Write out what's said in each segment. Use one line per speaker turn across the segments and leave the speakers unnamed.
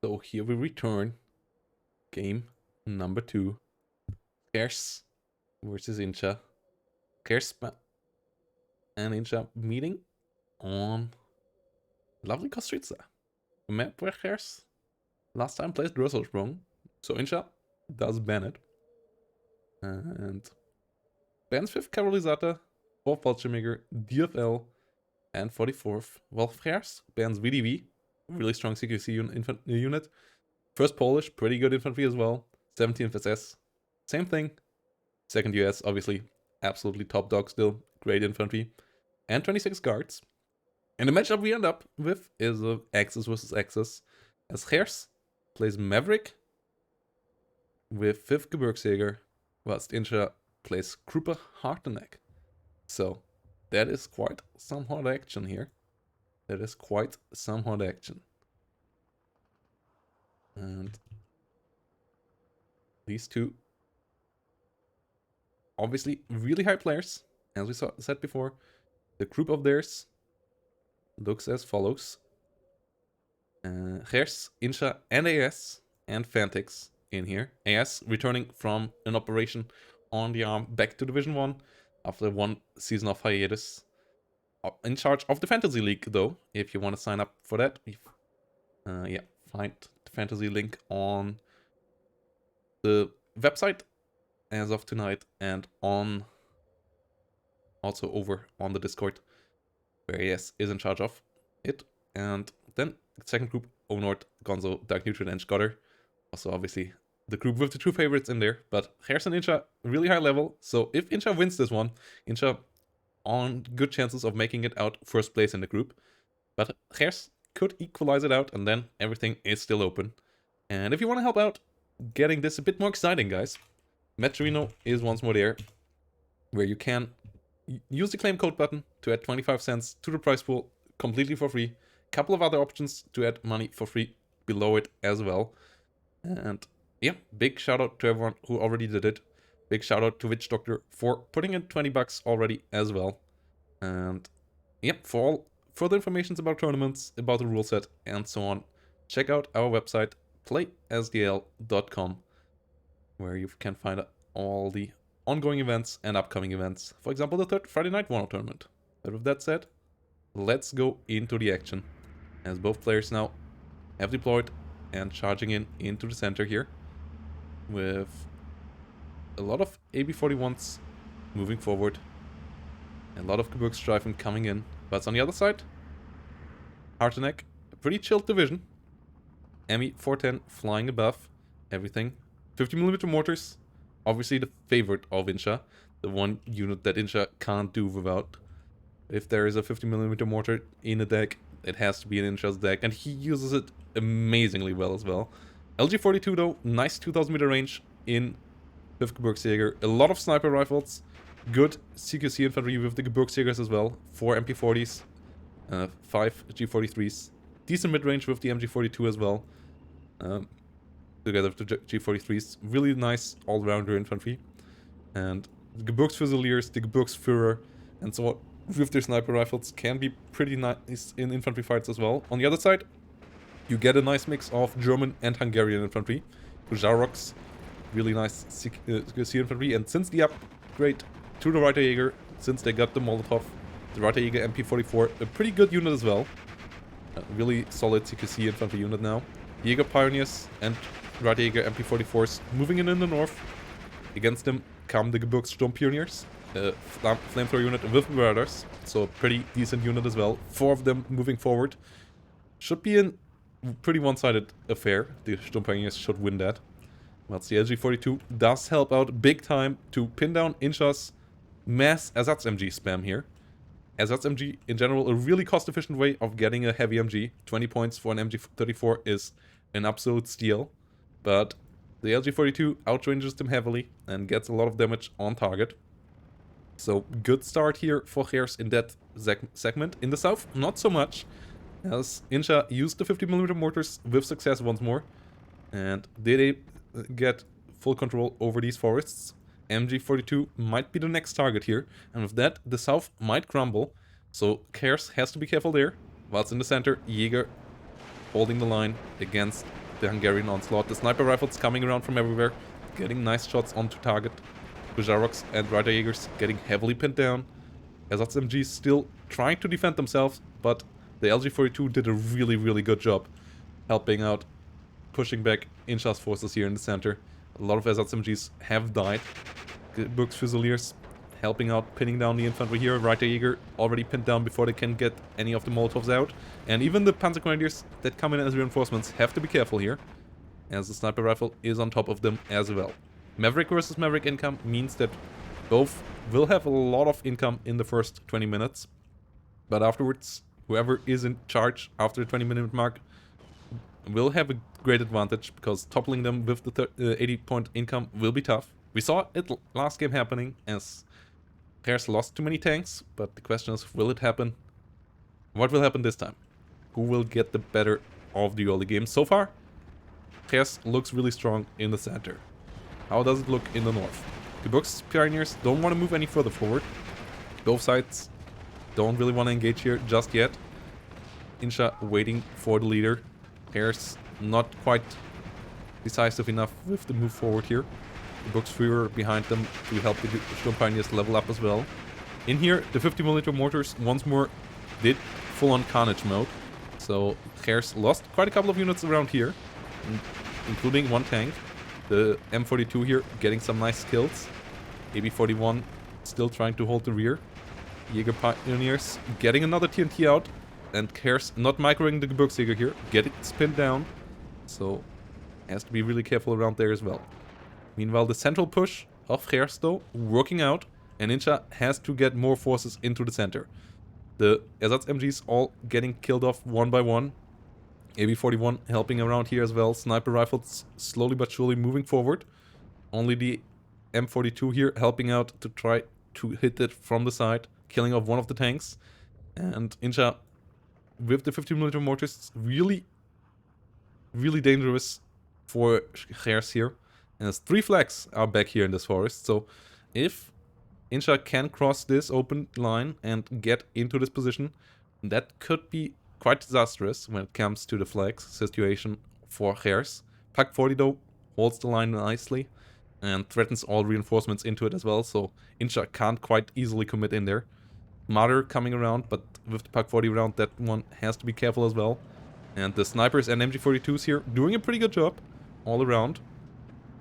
So here we return. Game number 2. Khers versus Inshaa. Khers and Inshaa meeting on lovely Kostritsa. A map where Khers last time placed Droselsprung. So Inshaa does ban it. And bans 5th Cavalryzata, 4th Fallschirmjäger, DFL, and 44th. Well, Khers bans VDV, really strong CQC unit. First Polish, pretty good infantry as well. 17th SS, same thing. 2nd US, obviously, absolutely top dog still. Great infantry. And 26 guards. And the matchup we end up with is Axis versus Axis. As Khers plays Maverick with 5th Gebirgsjäger, whilst Inshaa plays Krupa Harteneck. So, that is quite some hot action here. That is quite some hot action. And these two, obviously really high players, as we said before. The group of theirs looks as follows. Khers, Inshaa, and AS, and Fantix in here. AS returning from an operation on the arm back to Division 1 after 1 season of hiatus. In charge of the Fantasy League, though, if you want to sign up for that. Yeah, find the Fantasy link on the website as of tonight, and on also over on the Discord, where AS is in charge of it. And then second group, Onord, Gonzo, Dark Nutrient, and Scotter. Also obviously the group with the two favorites in there, but Khers and Inshaa really high level. So if Inshaa wins this one, Inshaa on good chances of making it out first place in the group. But Khers could equalize it out, and then everything is still open. And if you want to help out getting this a bit more exciting, guys, Metrino is once more there, where you can use the claim code button to add 25 cents to the prize pool completely for free. Couple of other options to add money for free below it as well. And yeah, big shout out to everyone who already did it. Big shout out to Witch Doctor for putting in 20 bucks already as well. And yeah, for all further information about tournaments, about the rule set, and so on, check out our website, playsdl.com, where you can find all the ongoing events and upcoming events. For example, the 3rd Friday Night One tournament. But with that said, let's go into the action, as both players now have deployed and charging into the center here, with a lot of AB41s moving forward, a lot of Gebirgsstreifen coming in. But on the other side, Harteneck, a pretty chilled division. ME 410 flying above everything. 50mm mortars, obviously the favorite of Inshaa, the one unit that Inshaa can't do without. If there is a 50mm mortar in a deck, it has to be in Inshaa's deck, and he uses it amazingly well as well. LG42 though, nice 2000 meter range in 5th Gebirgsjäger. A lot of sniper rifles, good CQC infantry with the Gebirgsjägers as well. 4 MP40s, 5 G43s. Decent mid-range with the MG42 as well. Together with the G43s. Really nice all-rounder infantry. And the Gebirgsfusiliers, the Gebirgsführer, and so on, with their sniper rifles can be pretty nice in infantry fights as well. On the other side, you get a nice mix of German and Hungarian infantry. Jaroks, really nice CQC infantry. And since the upgrade to the Reiterjäger, since they got the Molotov, the Reiterjäger MP44, a pretty good unit as well. A really solid CQC infantry unit now. Jäger Pioneers and Reiterjäger MP44s moving in the north. Against them come the Gebirgssturm Pioneers, a flamethrower unit with radars, so a pretty decent unit as well. 4 of them moving forward. Should be a pretty one-sided affair. The Sturm Pioneers should win that. Whilst the LG42 does help out big time to pin down Inshaa's mass Ersatz MG spam here. Ersatz MG in general, a really cost-efficient way of getting a heavy MG. 20 points for an MG34 is an absolute steal, but the LG42 outranges them heavily and gets a lot of damage on target. So good start here for Khers in that segment. In the south, not so much, as Inshaa used the 50mm mortars with success once more. And did they get full control over these forests? MG42 might be the next target here, and with that, the south might crumble. So Khers has to be careful there, whilst in the center, Jäger holding the line against the Hungarian onslaught. The sniper rifles coming around from everywhere, getting nice shots onto target. Bujaroks and Reiterjägers getting heavily pinned down. SMGs still trying to defend themselves, but the LG-42 did a really good job helping out, pushing back Inshaa's forces here in the center. A lot of SMGs have died. Books Fusiliers helping out, pinning down the infantry here. Reiterjäger already pinned down before they can get any of the Molotovs out. And even the Panzer Grenadiers that come in as reinforcements have to be careful here, as the sniper rifle is on top of them as well. Maverick versus Maverick income means that both will have a lot of income in the first 20 minutes. But afterwards, whoever is in charge after the 20-minute mark will have a great advantage, because toppling them with the 80-point income will be tough. We saw it last game happening, as Khers lost too many tanks, but the question is, will it happen? What will happen this time? Who will get the better of the early game? So far, Khers looks really strong in the center. How does it look in the north? The Books Pioneers don't want to move any further forward. Both sides don't really want to engage here just yet. Inshaa waiting for the leader. Khers not quite decisive enough with the move forward here. The Books Führer behind them to help the Sturm Pioneers level up as well. In here, the 50mm mortars once more did full-on carnage mode. So Khers lost quite a couple of units around here, including one tank. The M42 here getting some nice kills. AB41 still trying to hold the rear. Jäger Pioneers getting another TNT out. And Khers not microing the Gebirgsjäger here. Getting spinned down. So has to be really careful around there as well. Meanwhile, the central push of Khers though working out. And Inshaa has to get more forces into the center. The MGs all getting killed off one by one. AB41 helping around here as well. Sniper rifles slowly but surely moving forward. Only the M42 here helping out to try to hit it from the side, killing off one of the tanks. And Inshaa with the 50mm mortars really dangerous for Khers here. And as 3 flags are back here in this forest. So if Inshaa can cross this open line and get into this position, that could be quite disastrous when it comes to the flags situation for Khers. Pak 40 though holds the line nicely and threatens all reinforcements into it as well, so Inshaa can't quite easily commit in there. Marder coming around, but with the Pak 40 round, that one has to be careful as well. And the snipers and MG42s here doing a pretty good job all around.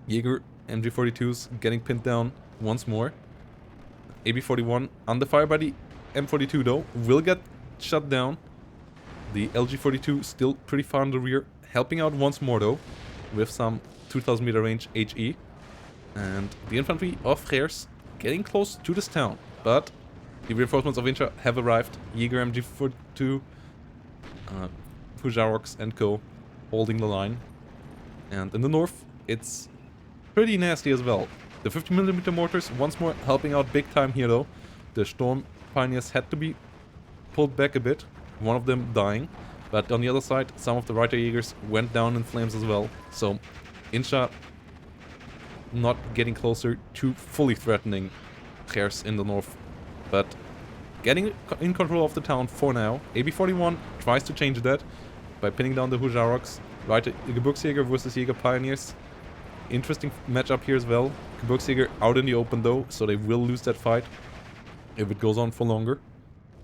Jäger MG42s getting pinned down once more. AB41 under fire by the M42 though will get shut down. The LG42 still pretty far in the rear, helping out once more though, with some 2000 meter range HE. And the infantry of Khers getting close to this town, but the reinforcements of Inshaa have arrived. Jäger MG42, Fujaroks and co. holding the line. And in the north, it's pretty nasty as well. The 50mm mortars once more helping out big time here though. The Sturm Pioneers had to be pulled back a bit, one of them dying. But on the other side, some of the Reiterjägers went down in flames as well. So Inshaa not getting closer to fully threatening Khers in the north, but getting in control of the town for now. AB41 tries to change that by pinning down the Hujaroks. Gebirgsjäger versus Jäger Pioneers. Interesting matchup here as well. Gebirgsjäger out in the open though, so they will lose that fight if it goes on for longer.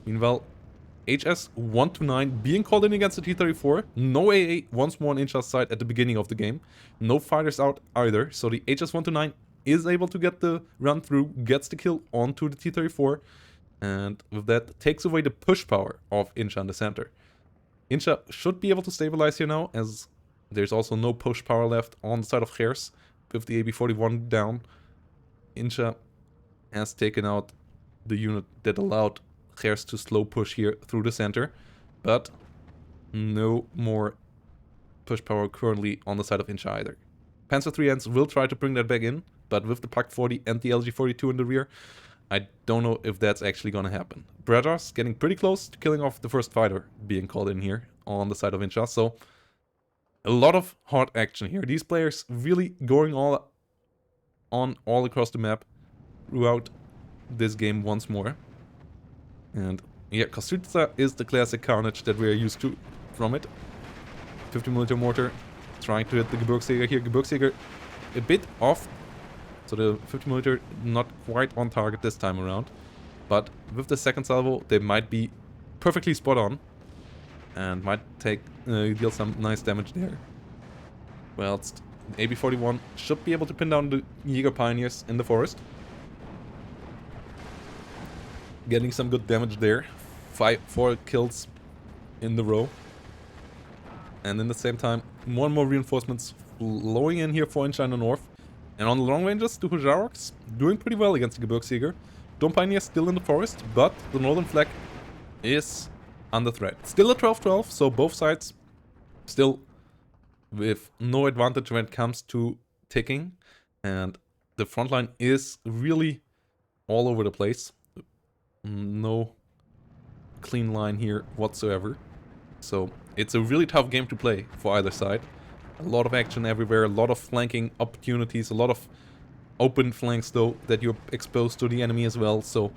Meanwhile, HS 129 being called in against the T-34. No AA once more on Inshaa's side at the beginning of the game. No fighters out either, so the HS 129 is able to get the run through, gets the kill onto the T-34, and with that takes away the push power of Inshaa in the center. Inshaa should be able to stabilize here now, as there's also no push power left on the side of Khers. With the AB41 down, Inshaa has taken out the unit that allowed Khers to slow push here through the center, but no more push power currently on the side of Inshaa either. Panzer IIIs will try to bring that back in, but with the Pak 40 and the LG42 in the rear, I don't know if that's actually gonna happen. Brajas getting pretty close to killing off the first fighter being called in here on the side of Inshaa, so a lot of hard action here. These players really going all across the map throughout this game once more. And yeah, Kostritsa is the classic carnage that we are used to from it. 50mm mortar trying to hit the Gebirgsjäger here. Gebirgsjäger a bit off. So the 50mm not quite on target this time around. But with the second salvo, they might be perfectly spot on. And might deal some nice damage there. Whilst AB-41 should be able to pin down the Jäger Pioneers in the forest. Getting some good damage there. 4 kills in the row. And in the same time, more and more reinforcements flowing in here for Inshaa in the north. And on the long ranges, the Hujaroks doing pretty well against the Gebirgsjäger. Dome Pioneers still in the forest, but the northern flank is under threat. Still a 12-12, so both sides still with no advantage when it comes to ticking. And the front line is really all over the place. No clean line here whatsoever. So it's a really tough game to play for either side. A lot of action everywhere, a lot of flanking opportunities, a lot of open flanks though that you're exposed to the enemy as well. So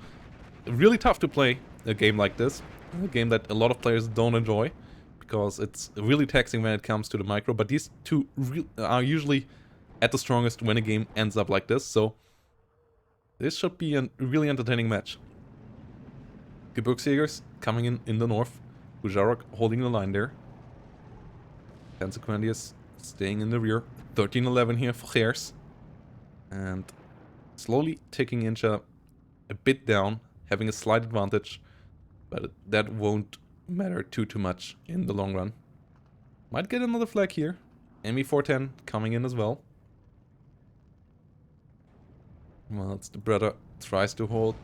really tough to play a game like this. A game that a lot of players don't enjoy because it's really taxing when it comes to the micro. But these two are usually at the strongest when a game ends up like this. So this should be a really entertaining match. Gebirgsjägers coming in the north. Hujarok holding the line there. Consequendius staying in the rear. 13-11 here for Khers. And slowly taking Inshaa a bit down, having a slight advantage. But that won't matter too much in the long run. Might get another flag here. ME410 coming in as well. Well, it's the brother tries to hold,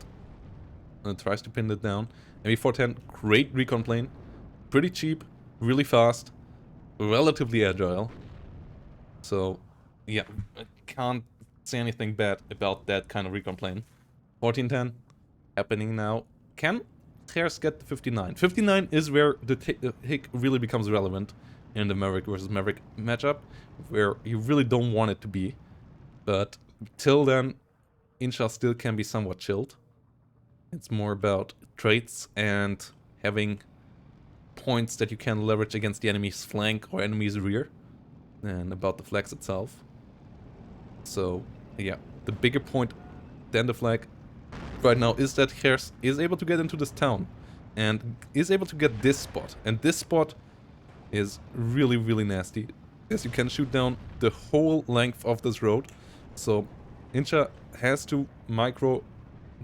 tries to pin it down. ME410, great recon plane. Pretty cheap, really fast, relatively agile. So, yeah, I can't say anything bad about that kind of recon plane. 1410 happening now. Can Khers get the 59? 59 is where the hick really becomes relevant in the Maverick versus Maverick matchup, where you really don't want it to be. But till then, Inshaa still can be somewhat chilled. It's more about traits and having points that you can leverage against the enemy's flank or enemy's rear than about the flags itself. So, yeah, the bigger point than the flag right now is that Khers is able to get into this town and is able to get this spot. And this spot is really, really nasty, as you can shoot down the whole length of this road. So Inshaa has to micro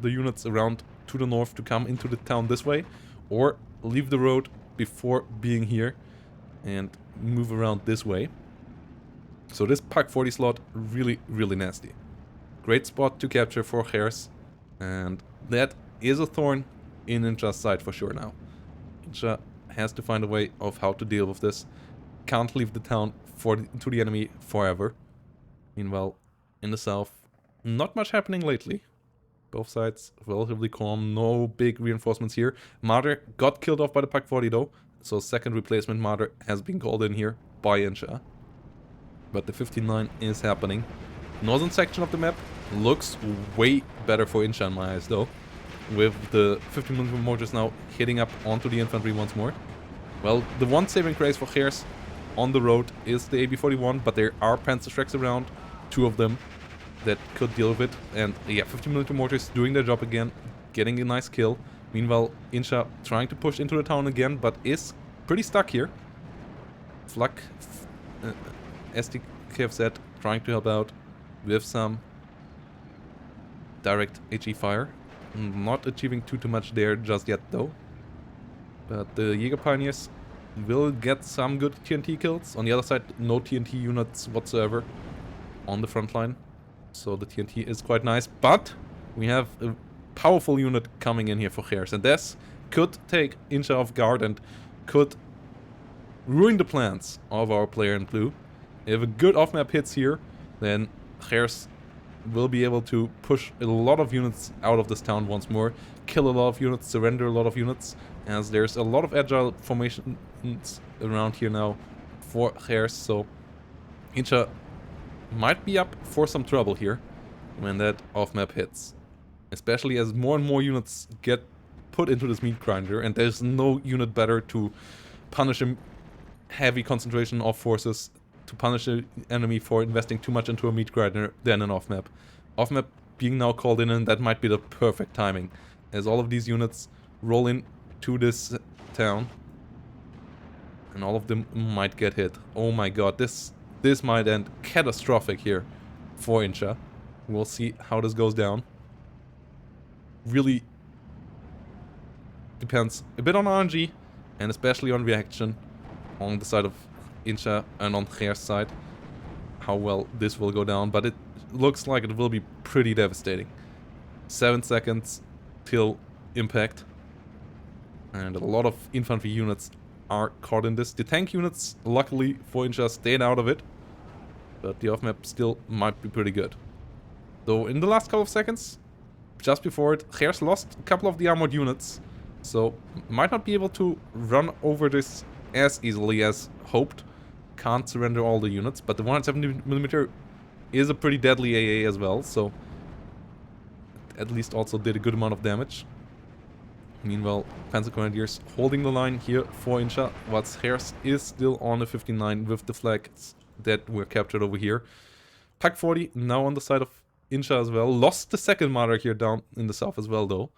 the units around to the north to come into the town this way, or leave the road before being here and move around this way. So this Pak 40 slot, really, really nasty. Great spot to capture for Khers, and that is a thorn in Inshaa's side for sure now. Inshaa has to find a way of how to deal with this. Can't leave the town to the enemy forever. Meanwhile, in the south, not much happening lately. Both sides relatively calm, no big reinforcements here. Martyr got killed off by the Pak 40 though, so second replacement Martyr has been called in here by Inshaa. But the 59 is happening. Northern section of the map looks way better for Inshaa in my eyes though, with the 50mm mortars now hitting up onto the infantry once more. Well, the one saving grace for Khers on the road is the AB-41, but there are Panzer Shreks around, 2 of them, that could deal with it. And yeah, 50mm mortars doing their job again, getting a nice kill. Meanwhile, Inshaa trying to push into the town again, but is pretty stuck here. Flak, SDKFZ trying to help out with some direct HE fire. Not achieving too much there just yet though. But the Jäger Pioneers will get some good TNT kills. On the other side, no TNT units whatsoever on the front line. So the TNT is quite nice. But we have a powerful unit coming in here for Khers. And this could take Inshaa off guard and could ruin the plans of our player in blue. If a good off-map hits here, then Khers will be able to push a lot of units out of this town once more, kill a lot of units, surrender a lot of units, as there's a lot of agile formations around here now for Khers, so Inshaa might be up for some trouble here when that off-map hits. Especially as more and more units get put into this meat grinder, and there's no unit better to punish a heavy concentration of forces to punish the enemy for investing too much into a meat grinder than an off-map. Off-map being now called in, and that might be the perfect timing, as all of these units roll in to this town, and all of them might get hit. Oh my god, this might end catastrophic here for Inshaa. We'll see how this goes down. Really depends a bit on RNG, and especially on reaction on the side of Inshaa and on Khers' side, how well this will go down, but it looks like it will be pretty devastating. 7 seconds till impact, and a lot of infantry units are caught in this. The tank units, luckily for Inshaa, stayed out of it, but the off-map still might be pretty good. Though in the last couple of seconds, just before it, Khers lost a couple of the armored units, so might not be able to run over this as easily as hoped. Can't surrender all the units, but the 170mm is a pretty deadly AA as well, so at least also did a good amount of damage. Meanwhile, Panzer Grenadiers holding the line here for Inshaa, whilst Khers is still on the 59 with the flags that were captured over here. Pak 40 now on the side of Inshaa as well. Lost the second martyr here down in the south as well, though.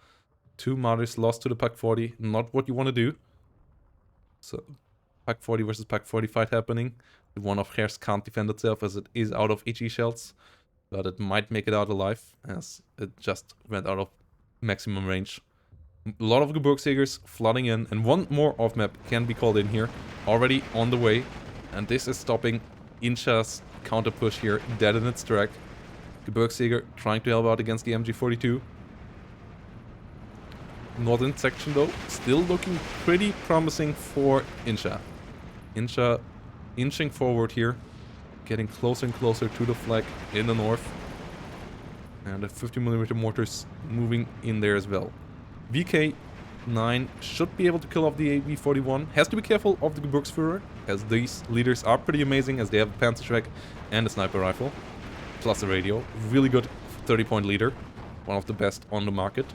2 martyrs lost to the Pak 40. Not what you want to do. So, Pak 40 versus Pak 40 fight happening. The one of Khers can't defend itself as it is out of HE shells. But it might make it out alive, as it just went out of maximum range. A lot of Gebirgsjägers flooding in, and one more off-map can be called in here. Already on the way. And this is stopping Inshaa's counter push here, dead in its track. Gebirgsjäger trying to help out against the MG42. Northern section though, still looking pretty promising for Inshaa. Inshaa inching forward here, getting closer and closer to the flag in the north. And the 50mm mortars moving in there as well. VK9 should be able to kill off the AV-41. Has to be careful of the Gebirgsführer, as these leaders are pretty amazing, as they have a Panzerschreck and a sniper rifle. Plus a radio. Really good 30-point leader. One of the best on the market.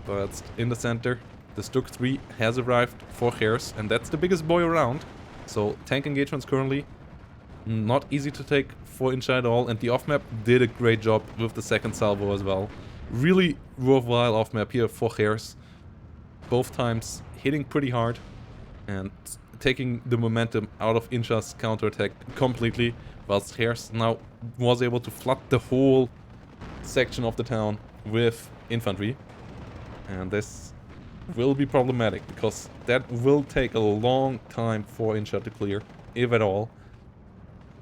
But in the center, the Stuk 3 has arrived for Khers, and that's the biggest boy around. So tank engagements currently not easy to take for Inshaa at all, and the off-map did a great job with the second salvo as well. Really worthwhile off-map here for Khers. Both times hitting pretty hard and taking the momentum out of Inshaa's counterattack completely, whilst Khers now was able to flood the whole section of the town with infantry. And this will be problematic, because that will take a long time for Inshaa to clear, if at all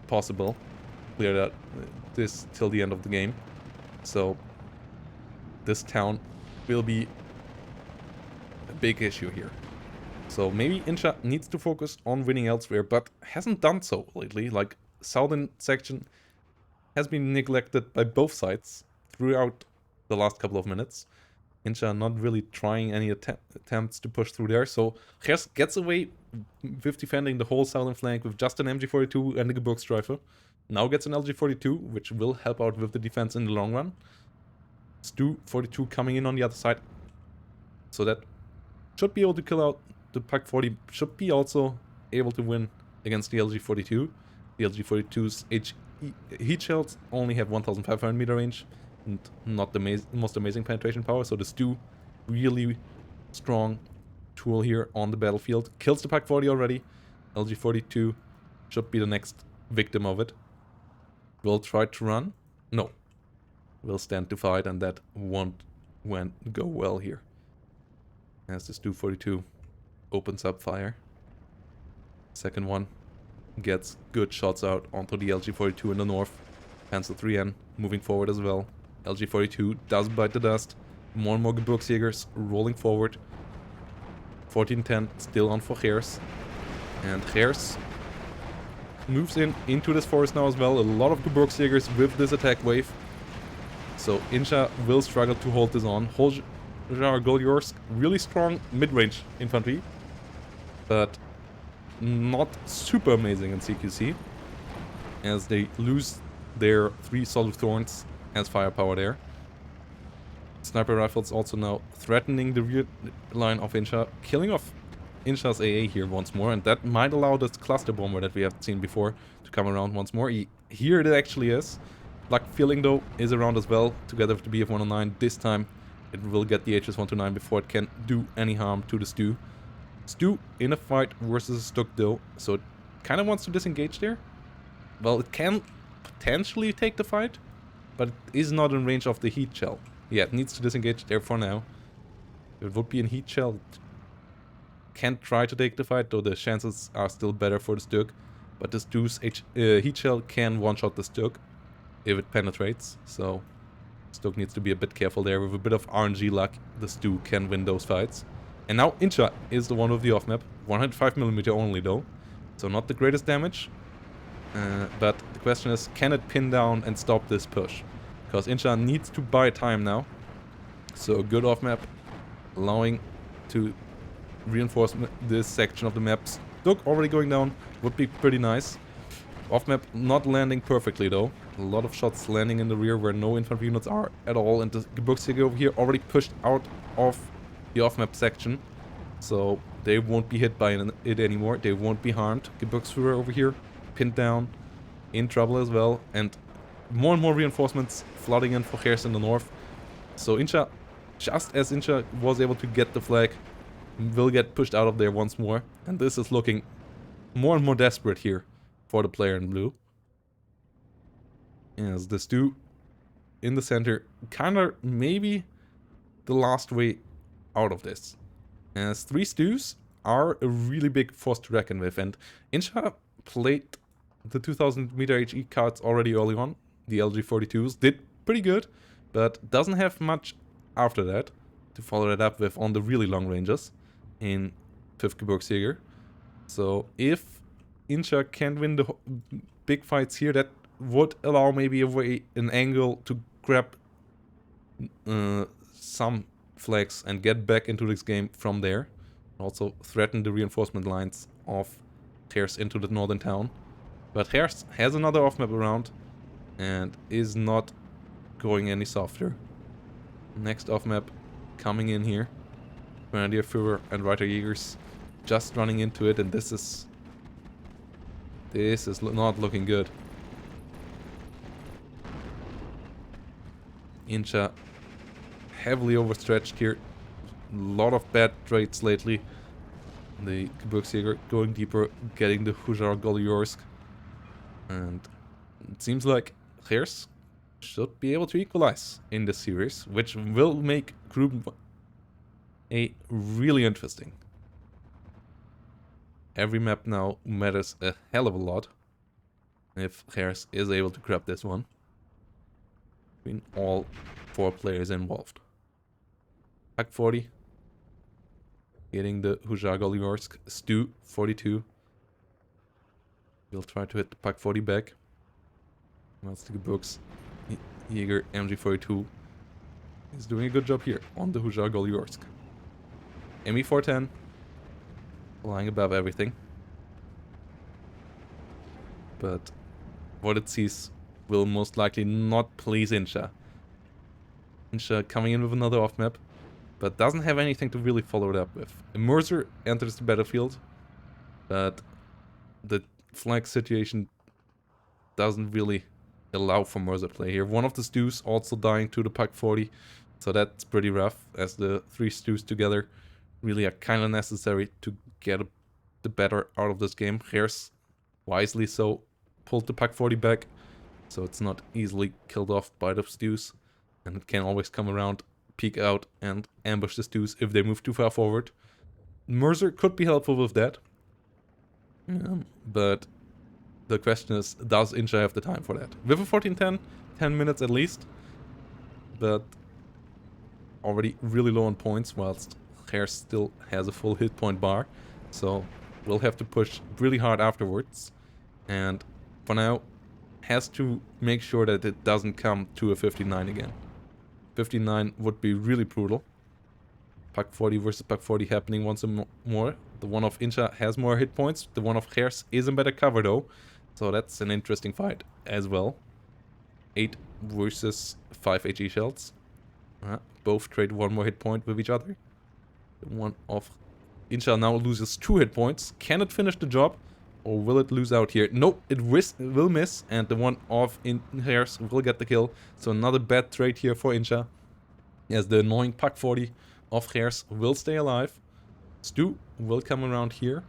possible. Clear that this till the end of the game. So this town will be a big issue here. So maybe Inshaa needs to focus on winning elsewhere, but hasn't done so lately. Like, southern section has been neglected by both sides throughout the last couple of minutes. Inshaa not really trying any attempts to push through there, so Khers gets away with defending the whole southern flank with just an MG42 and a Gebirgsstreife. Now gets an LG42, which will help out with the defense in the long run. Stu 42 coming in on the other side, so that should be able to kill out the Pak 40, should be also able to win against the LG42. The LG42's heat shells only have 1500 meter range, and not the most amazing penetration power, so the Stu, really strong tool here on the battlefield. Kills the Pak 40 already. LG42 should be the next victim of it. Will try to run. No. Will stand to fight, and that won't go well here. As the Stu 42 opens up fire. Second one gets good shots out onto the LG42 in the north. Panzer 3N moving forward as well. LG42 does bite the dust. More and more Gebirgsjägers rolling forward. 1410 still on for Khers. And Khers moves into this forest now as well. A lot of Gebirgsjägers with this attack wave. So Inshaa will struggle to hold this on. Hojar Golyorsk, really strong mid-range infantry. But not super amazing in CQC. As they lose their 3 solid thorns as firepower there. Sniper rifles also now threatening the rear line of Inshaa, killing off Inshaa's AA here once more, and that might allow this cluster bomber that we have seen before to come around once more. Here it actually is. Luck feeling though is around as well, together with the BF-109. This time it will get the HS-129 before it can do any harm to the Stu. Stu in a fight versus Stuk though, so it kind of wants to disengage there. Well, it can potentially take the fight, but it is not in range of the heat shell. Yeah, it needs to disengage there for now. If it would be in heat shell, it can't try to take the fight, though the chances are still better for the Stuk. But the Stu's heat shell can one-shot the Stuk if it penetrates, so Stuk needs to be a bit careful there. With a bit of RNG luck, the Stu can win those fights. And now Inshaa is the one with the off-map. 105mm only though, so not the greatest damage. But the question is, can it pin down and stop this push? Because Inshaa needs to buy time now. So a good off-map, allowing to reinforce this section of the map. Stuk already going down would be pretty nice. Off-map not landing perfectly though. A lot of shots landing in the rear where no infantry units are at all. And the Geburtshäger over here already pushed out of the off-map section. So they won't be hit by it anymore. They won't be harmed. Geburtsführer over here pinned down, in trouble as well. And more reinforcements flooding in for Khers in the north. So Inshaa, just as Inshaa was able to get the flag, will get pushed out of there once more. And this is looking more and more desperate here for the player in blue. As the Stu in the center, kinda maybe the last way out of this. As 3 Stus are a really big force to reckon with, and Inshaa played the 2000m HE cards already early on. The LG42s did pretty good, but doesn't have much after that to follow that up with on the really long ranges in 5th Gebirgsjäger. So if Inshaa can win the big fights here, that would allow maybe an angle to grab some flags and get back into this game from there. Also threaten the reinforcement lines of Khers into the northern town. But Khers has another off-map around and is not going any softer. Next off-map coming in here. Grenadier Führer and Reiter Jägers just running into it, and this is not looking good. Inshaa heavily overstretched here. A lot of bad trades lately. The Gebirgsjäger going deeper, getting the Hujar Goliorsk. And it seems like Khers should be able to equalize in this series, which will make Group A really interesting. Every map now matters a hell of a lot if Khers is able to grab this one. Between all 4 players involved. Pak 40 getting the Hujar Goliorsk. Stu 42 will try to hit the Pak 40 back. That's the Gebirgs Jäger MG42 is doing a good job here on the Hujar Goliorsk. ME 410 flying above everything. But what it sees will most likely not please Inshaa. Inshaa coming in with another off-map, but doesn't have anything to really follow it up with. A Mercer enters the battlefield, but the flag situation doesn't really allow for Mercer play here. One of the Stus also dying to the Pak 40, so that's pretty rough, as the 3 Stus together really are kind of necessary to get the better out of this game. Khers, wisely so, pulled the Pak 40 back, so it's not easily killed off by the Stus, and it can always come around, peek out, and ambush the Stus if they move too far forward. Mercer could be helpful with that, but the question is, does Inshaa have the time for that? With a 1410, 10 minutes at least, but already really low on points, whilst Khers still has a full hit point bar, so we'll have to push really hard afterwards, and for now has to make sure that it doesn't come to a 59 again. 59 would be really brutal. Pak 40 versus Pak 40 happening once more. The one of Inshaa has more hit points, the one of Khers is in better cover though, so that's an interesting fight as well. 8 versus 5 HE shells. Both trade 1 more hit point with each other. The one of Inshaa now loses 2 hit points. Can it finish the job? Or will it lose out here? No, it will miss. And the one off in Khers will get the kill. So another bad trade here for Inshaa. As the annoying Pak 40 of Khers will stay alive. Stu will come around here.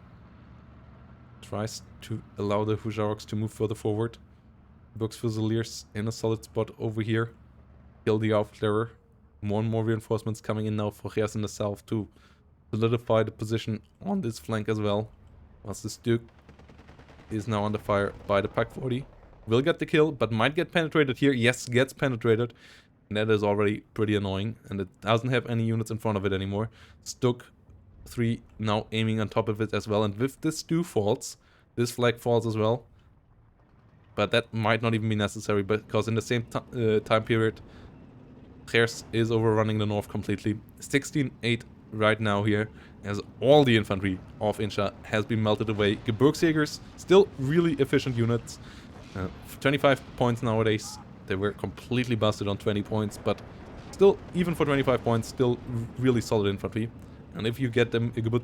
Tries to allow the Huzaroks to move further forward. Books Fusiliers in a solid spot over here. Kill the Aufklärer. More and more reinforcements coming in now for Khers in the south to solidify the position on this flank as well. Whilst the Stu is now under fire by the Pak 40. Will get the kill, but might get penetrated here. Yes, gets penetrated. And that is already pretty annoying. And it doesn't have any units in front of it anymore. Stuk 3 now aiming on top of it as well. And with this Stu falls, this flag falls as well. But that might not even be necessary, because in the same time period, Khers is overrunning the north completely. 16-8 right now here, as all the infantry of Inshaa has been melted away. Gebirgsjägers, still really efficient units. 25 points nowadays. They were completely busted on 20 points, but still, even for 25 points, still really solid infantry. And if you get them a good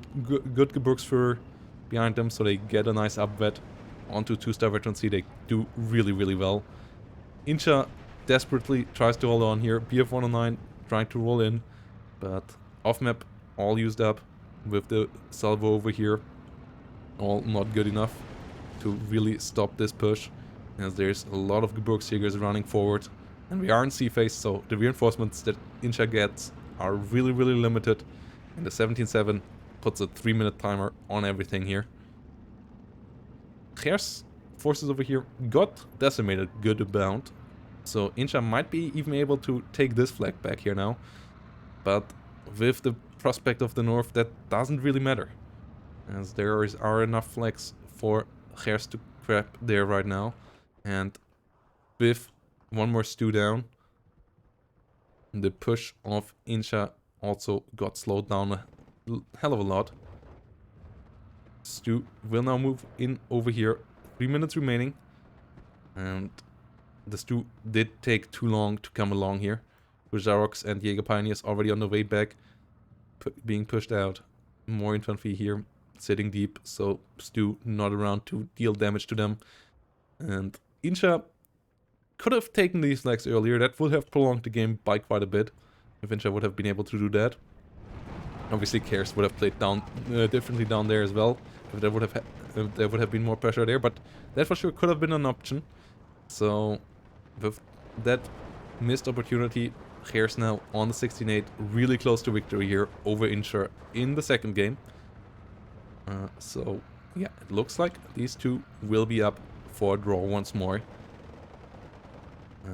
Gebirgsführer behind them, so they get a nice upvet onto 2-star veterancy, they do really, really well. Inshaa desperately tries to hold on here. BF 109 trying to roll in, but off map all used up with the salvo over here. All not good enough to really stop this push, as there's a lot of Gebirgsjägers running forward. And we are in sea phase, so the reinforcements that Inshaa gets are really, really limited. And the 17-7 puts a 3-minute timer on everything here. Khers forces over here got decimated good amount. So Inshaa might be even able to take this flag back here now. But with the prospect of the north, that doesn't really matter, as there are enough flags for Khers to grab there right now. And with one more Stu down, the push of Inshaa also got slowed down a hell of a lot. Stu will now move in over here. 3 minutes remaining. And the Stu did take too long to come along here. Huzaroks and Jaeger Pioneers already on the way back, being pushed out. More infantry here, sitting deep, so Stu not around to deal damage to them. And Inshaa could have taken these flags earlier. That would have prolonged the game by quite a bit, if Inshaa would have been able to do that. Obviously, Khers would have played down differently down there as well, if there would have been more pressure there. But that for sure could have been an option. So with that missed opportunity, Khers now on the 16-8, really close to victory here over Inshaa in the second game. So yeah, it looks like these two will be up for a draw once more,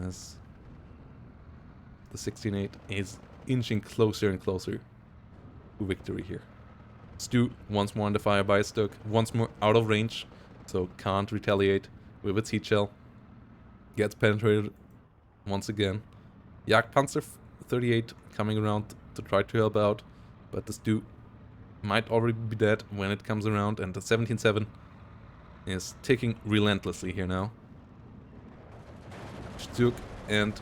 as the 16-8 is inching closer and closer to victory here. Stu once more under fire by Stuk, once more out of range, so can't retaliate with its heat shell. Gets penetrated once again. Jagdpanzer 38 coming around to try to help out, but the Stu might already be dead when it comes around, and the 17-7 is ticking relentlessly here now. Stuk and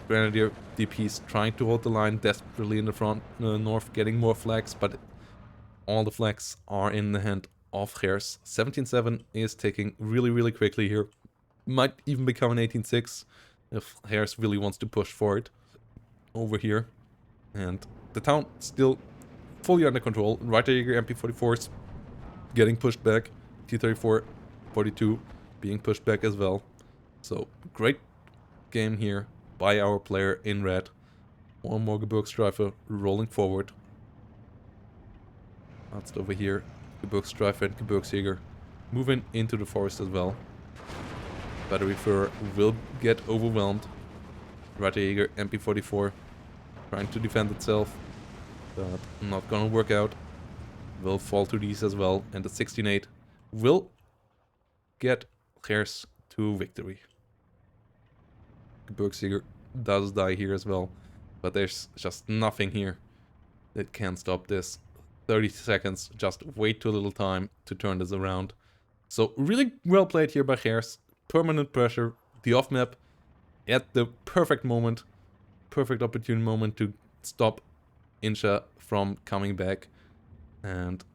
Grenadier DPs trying to hold the line desperately in the front, north, getting more flags, but all the flags are in the hand of Khers. 17-7 is ticking really, really quickly here. Might even become an 18-6 if Khers really wants to push for it over here. And the town still fully under control. Reiterjäger MP44s getting pushed back. T-34, 42 being pushed back as well. So great game here by our player in red. One more Gebirgsstreife rolling forward. That's over here. Gebirgsstreife and Gebirgsjäger moving into the forest as well. Battery Führer will get overwhelmed. Reiterjäger MP44 trying to defend itself, but not gonna work out. Will fall to these as well, and the 16-8 will get Khers to victory. Gebirgsjäger does die here as well, but there's just nothing here that can stop this. 30 seconds, just way too little time to turn this around. So really well played here by Khers. Permanent pressure, the off map at the perfect moment, perfect opportune moment to stop Inshaa from coming back. And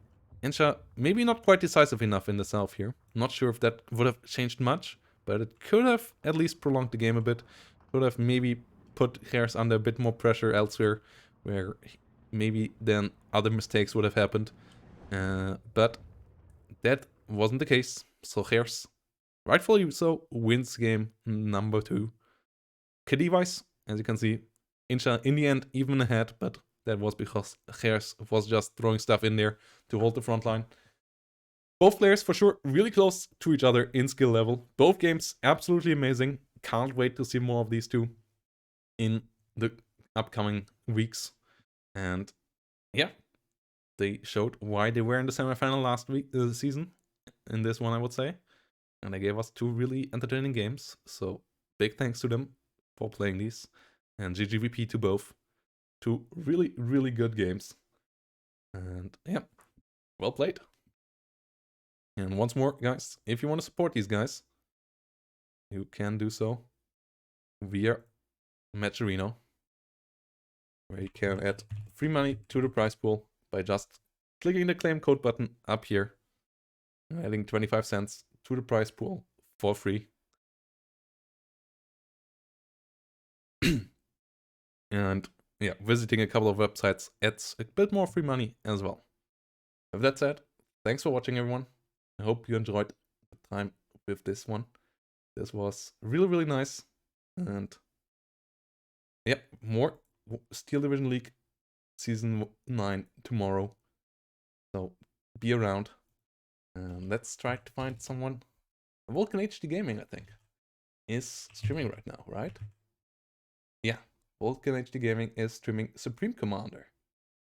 Inshaa maybe not quite decisive enough in the south here. Not sure if that would have changed much, but it could have at least prolonged the game a bit. Could have maybe put Khers under a bit more pressure elsewhere, where maybe then other mistakes would have happened. But that wasn't the case. So Khers, rightfully so, wins game number 2. KD-wise, as you can see, Inshaa in the end even ahead, but that was because Khers was just throwing stuff in there to hold the front line. Both players for sure really close to each other in skill level. Both games absolutely amazing. Can't wait to see more of these two in the upcoming weeks. And yeah, they showed why they were in the semifinal last week season. In this one, I would say. And they gave us 2 really entertaining games. So big thanks to them for playing these. And GGVP to both. 2 really, really good games. And yeah, well played. And once more, guys, if you want to support these guys, you can do so via Matcherino, where you can add free money to the prize pool by just clicking the claim code button up here and adding 25 cents to the prize pool for free. And yeah, visiting a couple of websites adds a bit more free money as well. With that said, thanks for watching, everyone. I hope you enjoyed the time with this one. This was really, really nice. And yeah, more Steel Division League Season 9 tomorrow. So be around. Let's try to find someone. Vulcan HD Gaming, I think, is streaming right now, right? Yeah, Vulcan HD Gaming is streaming Supreme Commander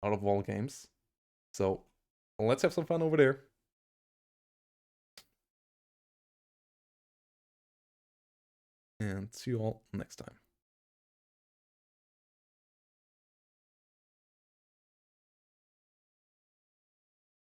out of all games. So let's have some fun over there. And see you all next time.